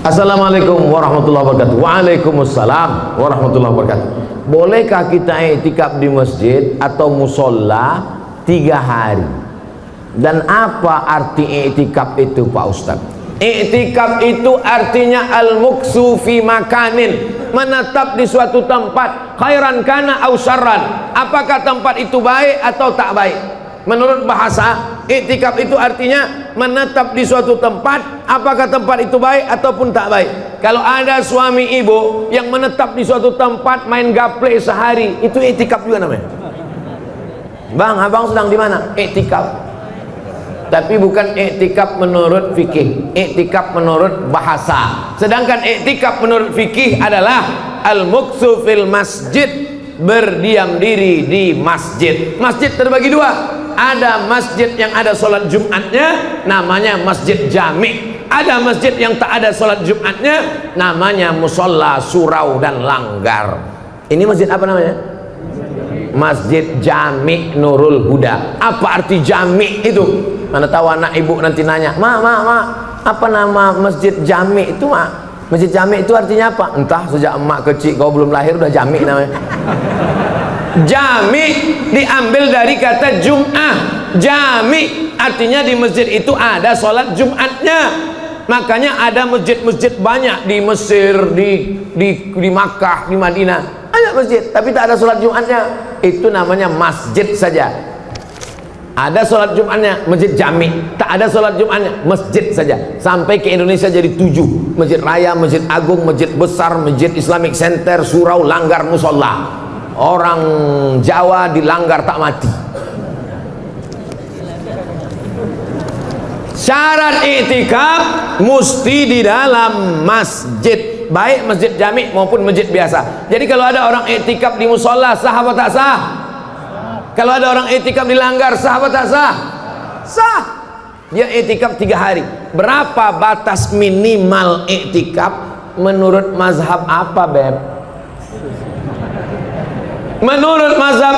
Assalamualaikum warahmatullahi wabarakatuh. Waalaikumsalam warahmatullahi wabarakatuh. Bolehkah kita i'tikaf di masjid atau musola 3 hari? Dan apa arti i'tikaf itu, Pak Ustaz? I'tikaf itu artinya al-muksu fi makanin, menetap di suatu tempat, khairan kana au syarran. Apakah tempat itu baik atau tak baik? Menurut bahasa, i'tikaf itu artinya menetap di suatu tempat, apakah tempat itu baik ataupun tak baik. Kalau ada suami ibu yang menetap di suatu tempat main gaple sehari, itu i'tikaf juga namanya. Bang, abang sedang di mana? I'tikaf. Tapi bukan i'tikaf menurut fikih, i'tikaf menurut bahasa. Sedangkan i'tikaf menurut fikih adalah al-muksu fil masjid, berdiam diri di masjid. Masjid terbagi 2. Ada masjid yang ada sholat Jumatnya, namanya masjid jami'. Ada masjid yang tak ada sholat Jumatnya, namanya musola, surau dan langgar. Ini masjid apa namanya? Masjid Jami' Nurul Huda. Apa arti jami' itu? Mana tahu anak ibu nanti nanya, ma, apa nama masjid Jami' itu, ma? Masjid Jami' itu artinya apa? Entah, sejak emak kecil kau belum lahir udah Jami' namanya. Jami' diambil dari kata Jum'ah. Jami' artinya di masjid itu ada sholat Jumatnya. Makanya ada masjid-masjid banyak di Mesir, di Makkah, di Madinah. Ada masjid, tapi tak ada sholat Jumatnya. Itu namanya masjid saja. Ada sholat Jumatnya, masjid Jami'. Tak ada sholat Jumatnya, masjid saja. Sampai ke Indonesia jadi 7. Masjid Raya, Masjid Agung, Masjid Besar, Masjid Islamic Center, surau, langgar, musola. Orang Jawa dilanggar tak mati. Syarat i'tikaf mesti di dalam masjid, baik masjid jami' maupun masjid biasa. Jadi kalau ada orang i'tikaf di musola, sah apa tak sah? Kalau ada orang i'tikaf di langgar, sah apa tak sah? Sah. Dia i'tikaf 3 hari. Berapa batas minimal i'tikaf menurut mazhab apa, Beb? Menurut mazhab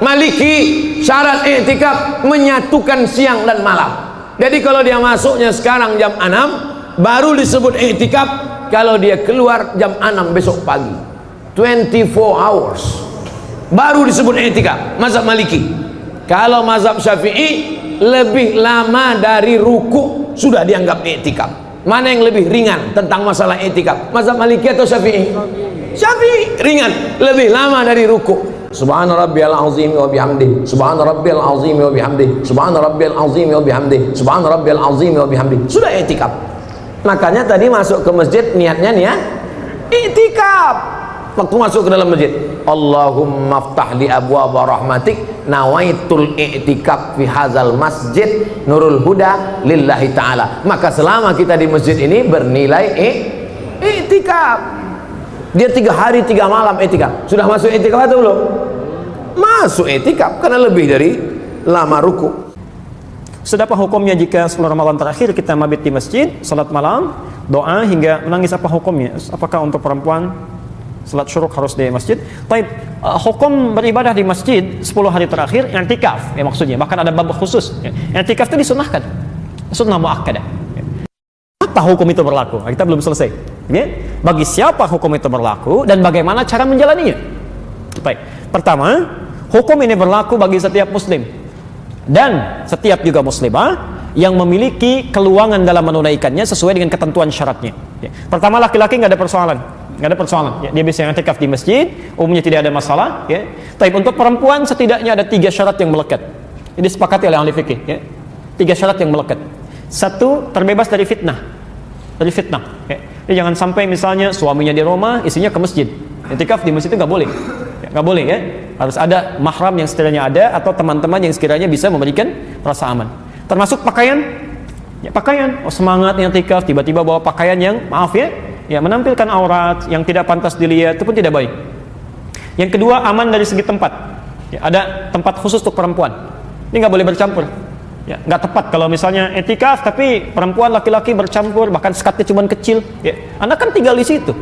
Maliki, syarat i'tikaf menyatukan siang dan malam. Jadi kalau dia masuknya sekarang jam 6, baru disebut i'tikaf kalau dia keluar jam 6 besok pagi. 24 hours baru disebut i'tikaf, mazhab Maliki. Kalau mazhab Syafi'i, lebih lama dari ruku sudah dianggap i'tikaf. Mana yang lebih ringan tentang masalah i'tikaf? Mazhab Maliki atau Syafi'i? Syafi'i ringan, lebih lama dari ruku. Subhana rabbiyal azim wa bihamdi, subhana rabbiyal azim wa bihamdi, subhana rabbiyal azim wa bihamdi, subhana rabbiyal azim wa bihamdi. Sudah i'tikaf. Makanya tadi masuk ke masjid niatnya i'tikaf. Waktu masuk ke dalam masjid, Allahumma ftah li abwaaba rahmatik, nawaitul i'tikaf fi hadzal masjid Nurul Huda lillahi ta'ala. Maka selama kita di masjid ini bernilai i'tikaf. Dia 3 hari 3 malam i'tikaf. Sudah masuk i'tikaf atau belum? Masuk i'tikaf karena lebih dari lama ruku. Sedapa hukumnya jika 10 Ramadan terakhir kita mabit di masjid, salat malam, doa hingga menangis, apa hukumnya? Apakah untuk perempuan salat syuruk harus di masjid? Taib, hukum beribadah di masjid 10 hari terakhir i'tikaf ya maksudnya. Bahkan ada bab khusus. I'tikaf itu disunahkan. Sunnah muakkadah. Apa hukum itu berlaku? Kita belum selesai. Ya? Bagi siapa hukum itu berlaku dan bagaimana cara menjalaninya? Baik. Pertama, hukum ini berlaku bagi setiap muslim dan setiap juga muslimah yang memiliki keluangan dalam menunaikannya sesuai dengan ketentuan syaratnya. Ya. Pertama, laki-laki nggak ada persoalan, Ya, dia bisa i'tikaf di masjid, umumnya tidak ada masalah. Ya. Tapi untuk perempuan setidaknya ada 3 syarat yang melekat. Ini disepakati oleh ahli fikih. Ya. 3 syarat yang melekat. 1, terbebas dari fitnah. Ya. Jadi jangan sampai misalnya suaminya di rumah, istrinya ke masjid. I'tikaf di masjid itu nggak boleh. Nggak boleh ya. Harus ada mahram yang sekiranya ada atau teman-teman yang sekiranya bisa memberikan rasa aman. Termasuk pakaian. Ya, pakaian. Oh, semangat i'tikaf tiba-tiba bawa pakaian yang maaf ya, menampilkan aurat yang tidak pantas dilihat, itu pun tidak baik. Yang kedua, aman dari segi tempat. Ya, ada tempat khusus untuk perempuan. Ini nggak boleh bercampur. Ya, nggak tepat kalau misalnya i'tikaf tapi perempuan laki-laki bercampur, bahkan sekatnya cuma kecil. Ya, Anda kan tinggal di situ.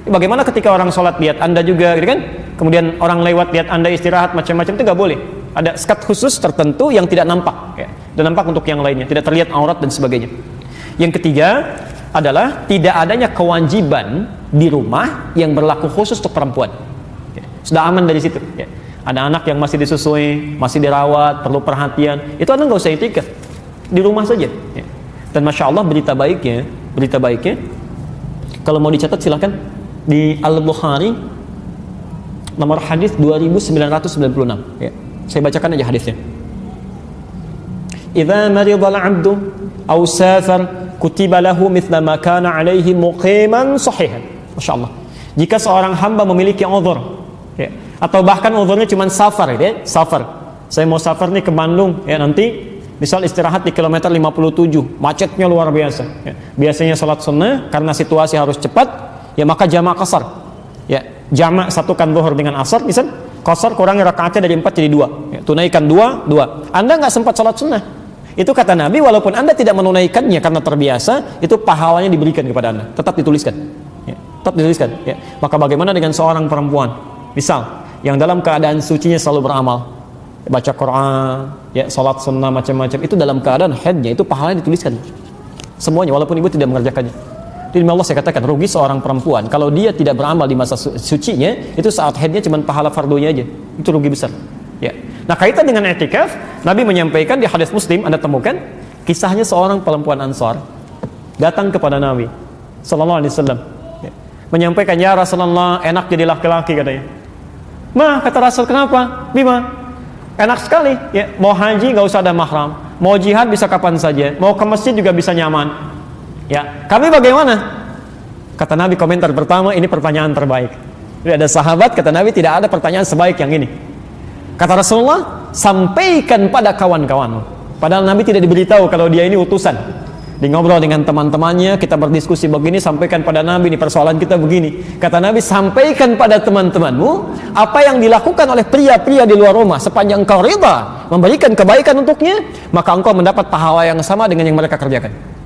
Bagaimana ketika orang sholat lihat Anda juga, gitu kan? Kemudian orang lewat lihat Anda istirahat macam-macam, itu nggak boleh. Ada sekat khusus tertentu yang tidak nampak, ya. Dan nampak untuk yang lainnya, tidak terlihat aurat dan sebagainya. Yang ketiga, adalah tidak adanya kewajiban di rumah yang berlaku khusus untuk perempuan. Ya, sudah aman dari situ. Ya. Ada anak yang masih disusui, masih dirawat, perlu perhatian, itu Anda nggak usah itikaf, di rumah saja. Ya. Dan Masya Allah berita baiknya, kalau mau dicatat silakan di Al-Bukhari nomor hadis 2996. Ya. Saya bacakan aja hadisnya. Idza maridal 'abdu aw safar kutiba lahu mithla ma kana 'alaihi muqiman sahihan. Masyaallah. Jika seorang hamba memiliki uzur, ya, atau bahkan uzurnya cuma safar, ya, safar. Saya mau safar nih ke Bandung, ya, nanti misal istirahat di kilometer 57, macetnya luar biasa. Ya. Biasanya salat sunnah karena situasi harus cepat, ya maka jamak qasar. Ya, jamak satukan zuhur dengan asar, misal qasar kurangi rakaatnya dari 4 jadi 2. Ya, tunaikan 2. Anda nggak sempat salat sunnah. Itu kata Nabi, walaupun Anda tidak menunaikannya karena terbiasa, itu pahalanya diberikan kepada Anda, tetap dituliskan. Ya, tetap dituliskan. Ya. Maka bagaimana dengan seorang perempuan, misal yang dalam keadaan sucinya selalu beramal, baca Quran, ya, salat sunnah macam-macam, itu dalam keadaan haidnya, itu pahalanya dituliskan semuanya, walaupun ibu tidak mengerjakannya. Demi Allah saya katakan, rugi seorang perempuan kalau dia tidak beramal di masa sucinya, itu saat haidnya cuma pahala fardunya aja, itu rugi besar. Ya. Nah, kaitan dengan i'tikaf, Nabi menyampaikan di hadis Muslim, Anda temukan kisahnya seorang perempuan Ansar datang kepada Nabi sallallahu alaihi wasallam, ya, menyampaikan, "Ya Rasulullah, enak jadi laki-laki," katanya. "Ma," kata Rasul, "kenapa?" "Bima, enak sekali, ya, mau haji nggak usah ada mahram, mau jihad bisa kapan saja, mau ke masjid juga bisa nyaman. Ya, kami bagaimana?" Kata Nabi, komentar pertama, ini pertanyaan terbaik. Jadi ada sahabat, kata Nabi, tidak ada pertanyaan sebaik yang ini. Kata Rasulullah, sampaikan pada kawan-kawanmu. Padahal Nabi tidak diberitahu kalau dia ini utusan. Di ngobrol dengan teman-temannya, kita berdiskusi begini, sampaikan pada Nabi, ini persoalan kita begini. Kata Nabi, sampaikan pada teman-temanmu apa yang dilakukan oleh pria-pria di luar rumah. Sepanjang engkau rida memberikan kebaikan untuknya, maka engkau mendapat pahala yang sama dengan yang mereka kerjakan.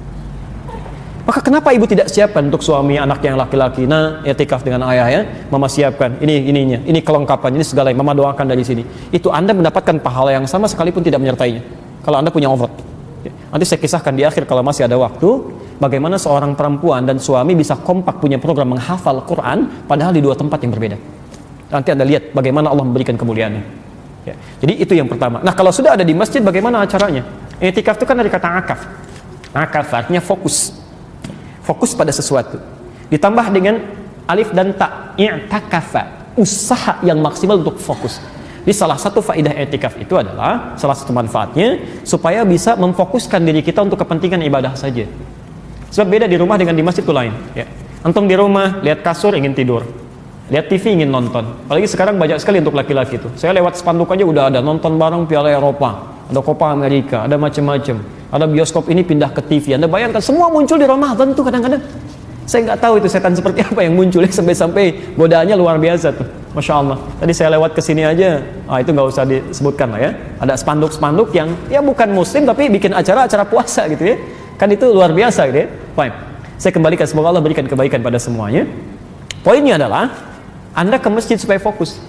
Maka kenapa ibu tidak siapkan untuk suami anak yang laki-laki? Nah, i'tikaf dengan ayah, ya, mama siapkan ininya, ini kelengkapan, ini segala yang mama doakan dari sini. Itu Anda mendapatkan pahala yang sama sekalipun tidak menyertainya, kalau Anda punya uzur. Nanti saya kisahkan di akhir kalau masih ada waktu, bagaimana seorang perempuan dan suami bisa kompak punya program menghafal Quran padahal di dua tempat yang berbeda. Nanti Anda lihat bagaimana Allah memberikan kemuliaannya. Ya. Jadi itu yang pertama. Nah, kalau sudah ada di masjid, bagaimana acaranya? I'tikaf itu kan dari kata akaf. Akaf artinya fokus. Fokus pada sesuatu. Ditambah dengan alif dan ta, i'takafa, usaha yang maksimal untuk fokus. Jadi salah satu faedah i'tikaf itu adalah, salah satu manfaatnya supaya bisa memfokuskan diri kita untuk kepentingan ibadah saja. Sebab beda di rumah dengan di masjid itu lain, ya. Antum di rumah lihat kasur ingin tidur, lihat TV ingin nonton. Apalagi sekarang banyak sekali untuk laki-laki itu. Saya lewat spanduk aja udah ada nonton bareng Piala Eropa, ada Copa Amerika, ada macam-macam. Ada bioskop ini pindah ke TV. Anda bayangkan semua muncul di Ramadan tuh kadang-kadang. Saya nggak tahu itu setan seperti apa yang muncul, ya, sampai godaannya luar biasa tuh. Masya Allah. Tadi saya lewat ke sini aja, itu nggak usah disebutkan lah, ya. Ada spanduk-spanduk yang ya bukan muslim tapi bikin acara-acara puasa gitu, ya. Kan itu luar biasa gitu, ya. Fine. Saya kembalikan, semoga Allah berikan kebaikan pada semuanya. Poinnya adalah Anda ke masjid supaya fokus.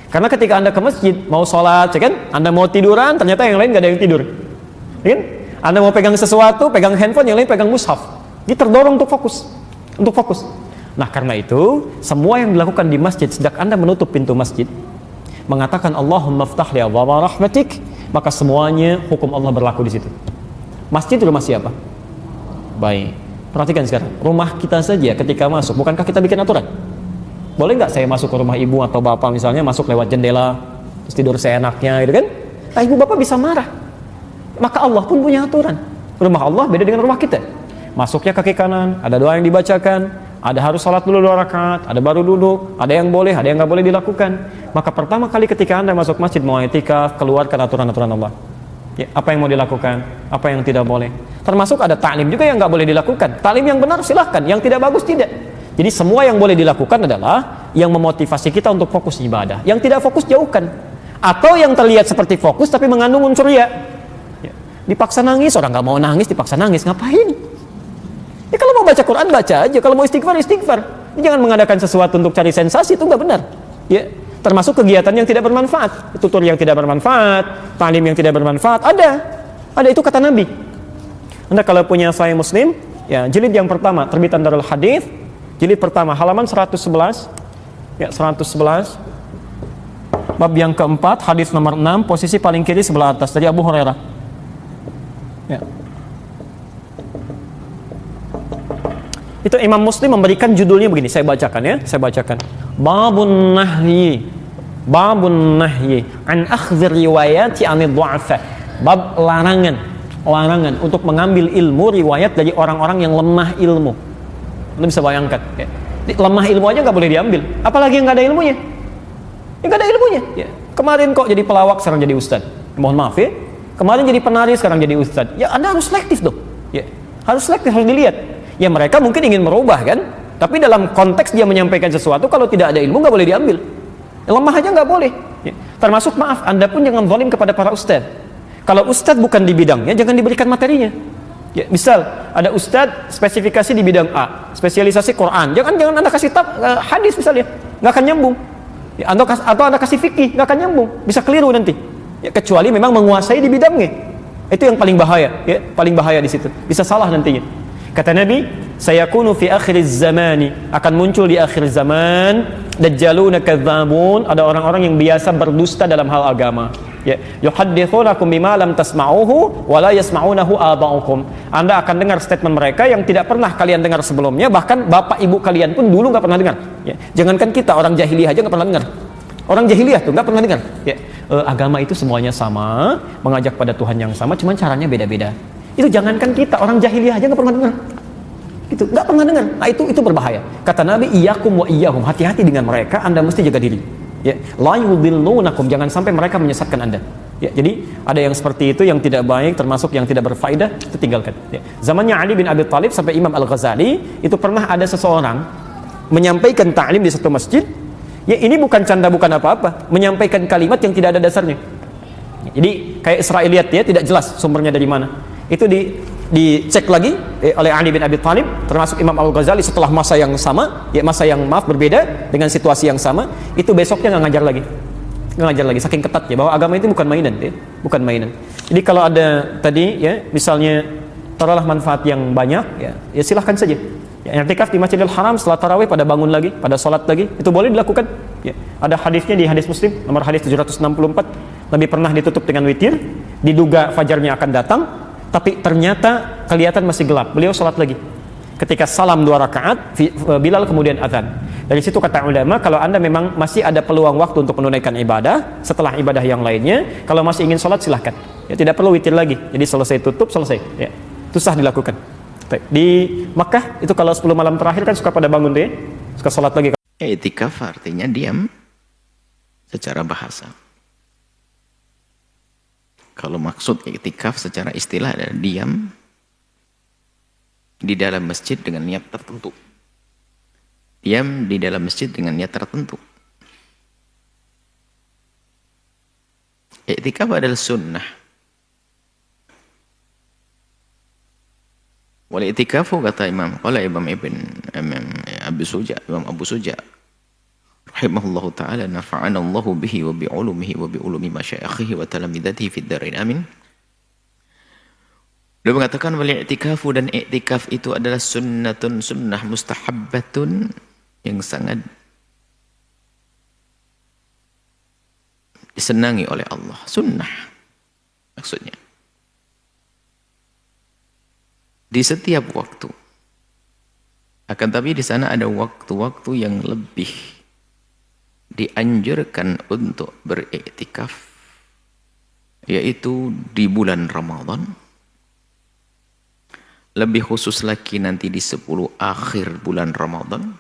Karena ketika Anda ke masjid mau sholat, ya kan? Anda mau tiduran, ternyata yang lain nggak ada yang tidur, ya kan? Anda mau pegang sesuatu, pegang handphone, yang lain pegang mushaf. Dia terdorong untuk fokus, Nah, karena itu semua yang dilakukan di masjid sejak Anda menutup pintu masjid, mengatakan Allahumma ftah li abwaaba rahmatik, maka semuanya hukum Allah berlaku di situ. Masjid rumah siapa? Baik. Perhatikan sekarang, rumah kita saja ketika masuk, bukankah kita bikin aturan? Boleh nggak saya masuk ke rumah ibu atau bapak misalnya, masuk lewat jendela, terus tidur seenaknya, gitu kan? Nah, ibu bapak bisa marah. Maka Allah pun punya aturan. Rumah Allah beda dengan rumah kita. Masuknya kaki kanan, ada doa yang dibacakan, ada harus salat dulu 2 rakaat, ada baru duduk, ada yang boleh, ada yang nggak boleh dilakukan. Maka pertama kali ketika Anda masuk masjid mau i'tikaf, keluarkan aturan-aturan Allah. Ya, apa yang mau dilakukan, apa yang tidak boleh. Termasuk ada ta'lim juga yang nggak boleh dilakukan. Ta'lim yang benar silahkan, yang tidak bagus tidak. Jadi semua yang boleh dilakukan adalah yang memotivasi kita untuk fokus ibadah. Yang tidak fokus jauhkan. Atau yang terlihat seperti fokus tapi mengandung unsur ya. Dipaksa nangis, orang nggak mau nangis dipaksa nangis, ngapain? Ya kalau mau baca Quran baca aja, kalau mau istighfar istighfar. Jangan mengadakan sesuatu untuk cari sensasi, itu nggak benar. Ya, termasuk kegiatan yang tidak bermanfaat, tutur yang tidak bermanfaat, ta'lim yang tidak bermanfaat, ada itu kata Nabi. Anda kalau punya Sahih Muslim, ya, jilid yang pertama terbitan Darul Hadits, jilid pertama halaman 111, ya 111, bab yang keempat, hadis nomor 6, posisi paling kiri sebelah atas dari Abu Hurairah. Ya. Itu Imam Muslim memberikan judulnya begini, saya bacakan ya, saya bacakan. Babun nahyi an akhdhir riwayati anid du'afa. Bab larangan untuk mengambil ilmu riwayat dari orang-orang yang lemah ilmu. Anda bisa bayangkan ya. Lemah ilmu aja nggak boleh diambil, apalagi yang nggak ada ilmunya. Yang nggak ada ilmunya ya. Kemarin kok jadi pelawak, sekarang jadi ustad. Mohon maaf ya, kemarin jadi penari, sekarang jadi ustad. Ya Anda harus selektif dong ya. Harus selektif, harus dilihat. Ya mereka mungkin ingin merubah kan, tapi dalam konteks dia menyampaikan sesuatu, kalau tidak ada ilmu nggak boleh diambil. Lemah aja nggak boleh ya. Termasuk maaf, Anda pun jangan zalim kepada para ustad. Kalau ustad bukan di bidangnya, jangan diberikan materinya ya. Misal ada ustad spesifikasi di bidang A, spesialisasi Quran, jangan Anda kasih hadis misalnya, nggak akan nyambung ya. Atau Anda kasih fikih, nggak akan nyambung, bisa keliru nanti ya, kecuali memang menguasai di bidangnya. Itu yang paling bahaya ya, paling bahaya di situ, bisa salah nantinya. Kata Nabi, sayakunu fi akhiriz zamani, akan muncul di akhir zaman dajjaluna kadzabun, ada orang-orang yang biasa berdusta dalam hal agama ya. Yuhadditsunakum bima lam tasma'uhu wa la yasma'unahu aba'ukum. Anda akan dengar statement mereka yang tidak pernah kalian dengar sebelumnya, bahkan bapak ibu kalian pun dulu nggak pernah dengar ya. Jangankan kita, orang jahiliyah aja nggak pernah dengar. Orang jahiliyah tuh nggak pernah dengar ya. Agama itu semuanya sama, mengajak pada Tuhan yang sama, cuman caranya beda-beda. Itu jangankan kita, orang jahiliyah aja nggak pernah dengar. Itu nggak pernah dengar. Nah itu berbahaya. Kata Nabi, iyyakum wa iyyahum, hati-hati dengan mereka, Anda mesti jaga diri. Ya, la yudillunakum, jangan sampai mereka menyesatkan Anda. Ya, jadi ada yang seperti itu yang tidak baik, termasuk yang tidak berfaedah, itu tinggalkan. Ya. Zamannya Ali bin Abi Thalib sampai Imam Al-Ghazali, itu pernah ada seseorang menyampaikan ta'lim di satu masjid. Ya ini bukan canda, bukan apa-apa, menyampaikan kalimat yang tidak ada dasarnya. Jadi kayak Israiliyat ya, tidak jelas sumbernya dari mana. Itu dicek lagi oleh Ali bin Abi Thalib, termasuk Imam Al-Ghazali setelah masa yang sama, ya masa yang berbeda dengan situasi yang sama, itu besoknya nggak ngajar lagi, saking ketatnya bahwa agama itu bukan mainan, ya, bukan mainan. Jadi kalau ada tadi ya, misalnya taruhlah manfaat yang banyak, ya silahkan saja. Ya, i'tikaf di Masjidil Haram setelah tarawih pada bangun lagi, pada sholat lagi, itu boleh dilakukan. Ya, ada hadisnya di hadis Muslim nomor hadis 764, Nabi pernah ditutup dengan witir, diduga fajarnya akan datang. Tapi ternyata kelihatan masih gelap. Beliau sholat lagi. Ketika salam 2 rakaat, Bilal kemudian azan. Dari situ kata ulama, kalau Anda memang masih ada peluang waktu untuk menunaikan ibadah setelah ibadah yang lainnya, kalau masih ingin sholat silahkan. Ya, tidak perlu witir lagi. Jadi selesai tutup, selesai. Ya, itu sah dilakukan. Di Makkah itu kalau 10 malam terakhir kan suka pada bangun deh, suka sholat lagi. I'tikaf artinya diam secara bahasa. Kalau maksud i'tikaf secara istilah adalah diam di dalam masjid dengan niat tertentu. Diam di dalam masjid dengan niat tertentu. I'tikaf adalah sunnah. Wal i'tikafu kata Imam Abu Suja rahimahullahu ta'ala, nafa'ana Allahu bihi wa bi'ulumihi wa bi'ulumi masyayikhihi wa talamidatihi fid darain amin. Dia mengatakan wal i'tikafu, dan i'tikaf itu adalah sunnah mustahabbatun yang sangat disenangi oleh Allah. Sunnah maksudnya di setiap waktu. Akan tapi di sana ada waktu-waktu yang lebih dianjurkan untuk beriktikaf, yaitu di bulan Ramadan, lebih khusus lagi nanti di 10 akhir bulan Ramadan,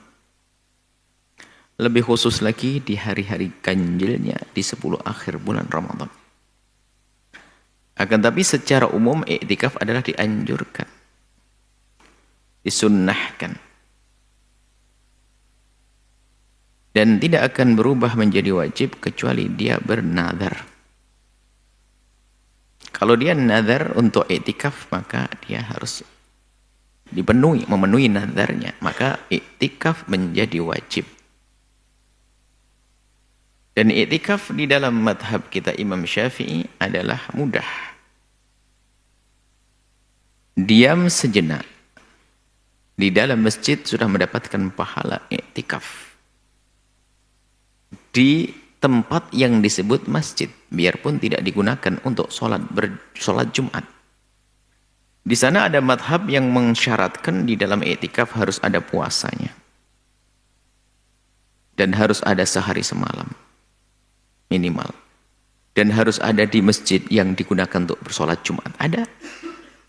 lebih khusus lagi di hari-hari ganjilnya di 10 akhir bulan Ramadan. Akan tapi secara umum iktikaf adalah dianjurkan, disunnahkan, dan tidak akan berubah menjadi wajib kecuali dia bernadar. Kalau dia nadar untuk iktikaf, maka dia harus memenuhi nadarnya, maka iktikaf menjadi wajib. Dan iktikaf di dalam madhab kita Imam Syafi'i adalah mudah. Diam sejenak di dalam masjid sudah mendapatkan pahala i'tikaf di tempat yang disebut masjid, biarpun tidak digunakan untuk sholat Jumat. Di sana ada madhab yang mensyaratkan di dalam i'tikaf harus ada puasanya dan harus ada sehari semalam minimal, dan harus ada di masjid yang digunakan untuk bersolat Jumat. Ada.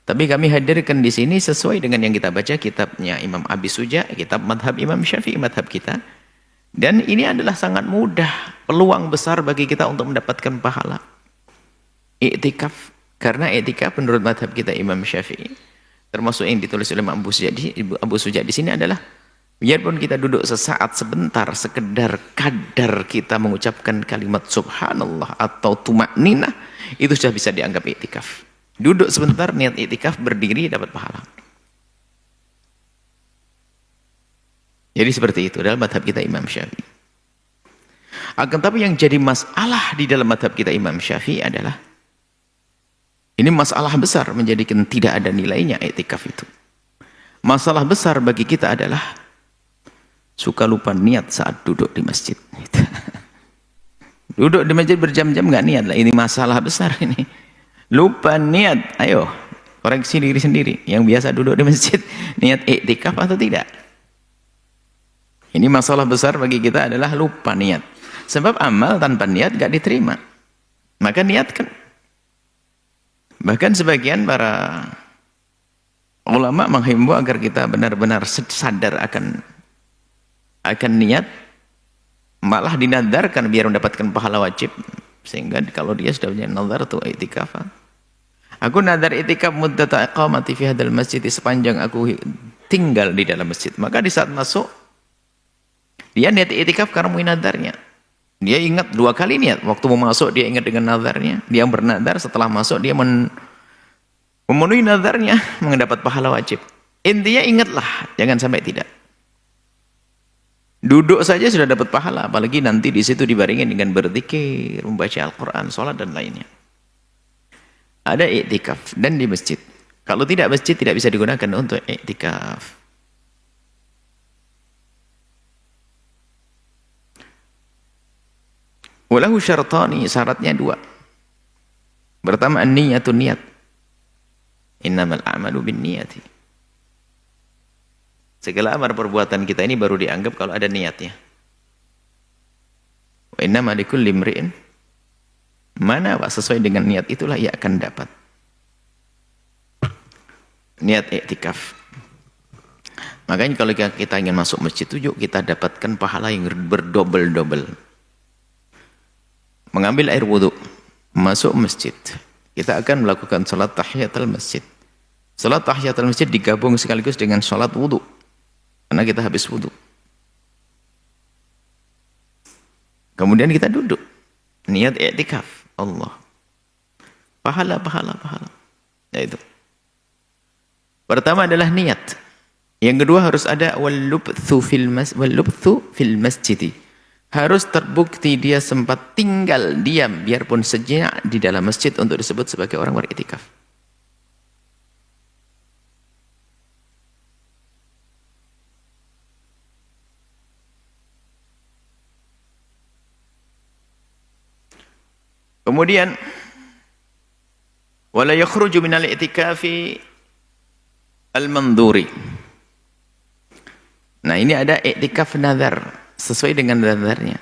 Tapi kami hadirkan di sini sesuai dengan yang kita baca kitabnya Imam Abi Suja, kitab madhab Imam Syafi'i, madhab kita. Dan ini adalah sangat mudah, peluang besar bagi kita untuk mendapatkan pahala i'tikaf. Karena i'tikaf menurut madhab kita Imam Syafi'i, termasuk yang ditulis oleh Imam Abu Suja di sini adalah, biarpun kita duduk sesaat sebentar, sekedar kadar kita mengucapkan kalimat subhanallah atau tumakninah, itu sudah bisa dianggap i'tikaf. Duduk sebentar, niat i'tikaf, berdiri, dapat pahala. Jadi seperti itu dalam madhab kita Imam Syafi'i. Akan tapi yang jadi masalah di dalam madhab kita Imam Syafi'i adalah, ini masalah besar menjadikan tidak ada nilainya i'tikaf itu. Masalah besar bagi kita adalah suka lupa niat saat duduk di masjid. Duduk di masjid berjam-jam nggak niat lah. Ini masalah besar ini. Lupa niat. Ayo, koreksi diri sendiri. Yang biasa duduk di masjid, niat i'tikaf atau tidak? Ini masalah besar bagi kita adalah lupa niat. Sebab amal tanpa niat gak diterima. Maka niatkan. Bahkan sebagian para ulama menghimbau agar kita benar-benar sadar akan niat, malah dinadarkan biar mendapatkan pahala wajib. Sehingga kalau dia sudah punya nazar tuh i'tikaf, aku nadar i'tikaf muddata iqamati fi hadzal masjid, sepanjang aku tinggal di dalam masjid. Maka di saat masuk dia niat i'tikaf karena mau nadarnya. Dia ingat 2 kali niat. Waktu mau masuk dia ingat dengan nadarnya. Dia bernadar, setelah masuk dia memenuhi nadarnya, mendapat pahala wajib. Intinya ingatlah, jangan sampai tidak. Duduk saja sudah dapat pahala, apalagi nanti di situ dibaringin dengan berzikir, membaca Al-Quran, sholat dan lainnya. Ada i'tikaf dan di masjid. Kalau tidak masjid tidak bisa digunakan untuk i'tikaf. Walahu syartani, syaratnya 2. Pertama, an-niyatun, niat. Innamal a'malu bin niyati. Segala amal perbuatan kita ini baru dianggap kalau ada niatnya. Wa innama likulli imri'in mana wa, sesuai dengan niat itulah ia akan dapat. Niat i'tikaf. Makanya kalau kita ingin masuk masjid itu, yuk kita dapatkan pahala yang berdobel-dobel. Mengambil air wudhu, masuk masjid, kita akan melakukan salat tahiyatul masjid. Salat tahiyatul masjid digabung sekaligus dengan salat wudhu, karena kita habis wudhu. Kemudian kita duduk, niat i'tikaf, Allah, pahala. Ya itu. Pertama adalah niat. Yang kedua harus ada wal-lubthu fil masjid. Harus terbukti dia sempat tinggal diam biarpun sejenak di dalam masjid untuk disebut sebagai orang beriktikaf. Kemudian wala yakhruju minal i'tikafi al-mandhuri. Nah, ini ada i'tikaf nazar sesuai dengan nazarnya.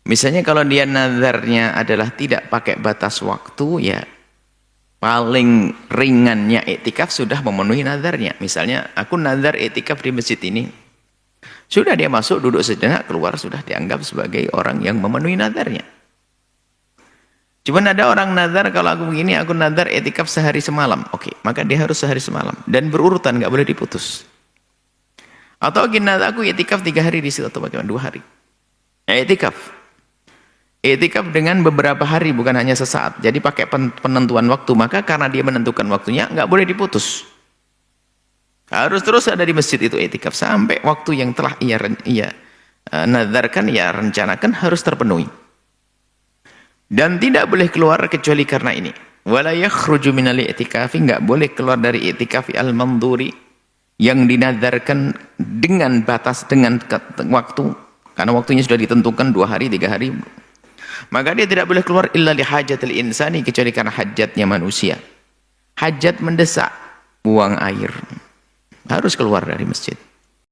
Misalnya kalau dia nazarnya adalah tidak pakai batas waktu, ya paling ringannya i'tikaf sudah memenuhi nazarnya. Misalnya aku nazar i'tikaf di masjid ini, sudah dia masuk duduk sejenak keluar sudah dianggap sebagai orang yang memenuhi nazarnya. Cuman ada orang nazar, kalau aku begini aku nazar i'tikaf sehari semalam, oke, maka dia harus sehari semalam dan berurutan, nggak boleh diputus. Atau gini, aku i'tikaf 3 hari di situ atau bagaimana, 2 hari. I'tikaf dengan beberapa hari, bukan hanya sesaat. Jadi pakai penentuan waktu. Maka karena dia menentukan waktunya, nggak boleh diputus. Harus terus ada di masjid itu i'tikaf sampai waktu yang telah ia nadarkan, ia rencanakan harus terpenuhi. Dan tidak boleh keluar kecuali karena ini. Wala yakhruju minal i'tikafi, nggak boleh keluar dari i'tikafi al-mandhuri, yang dinadarkan dengan batas, dengan waktu, karena waktunya sudah ditentukan 2 hari, 3 hari, maka dia tidak boleh keluar illa li hajatil insani, kecuali karena hajatnya manusia. Hajat mendesak, buang air, harus keluar dari masjid.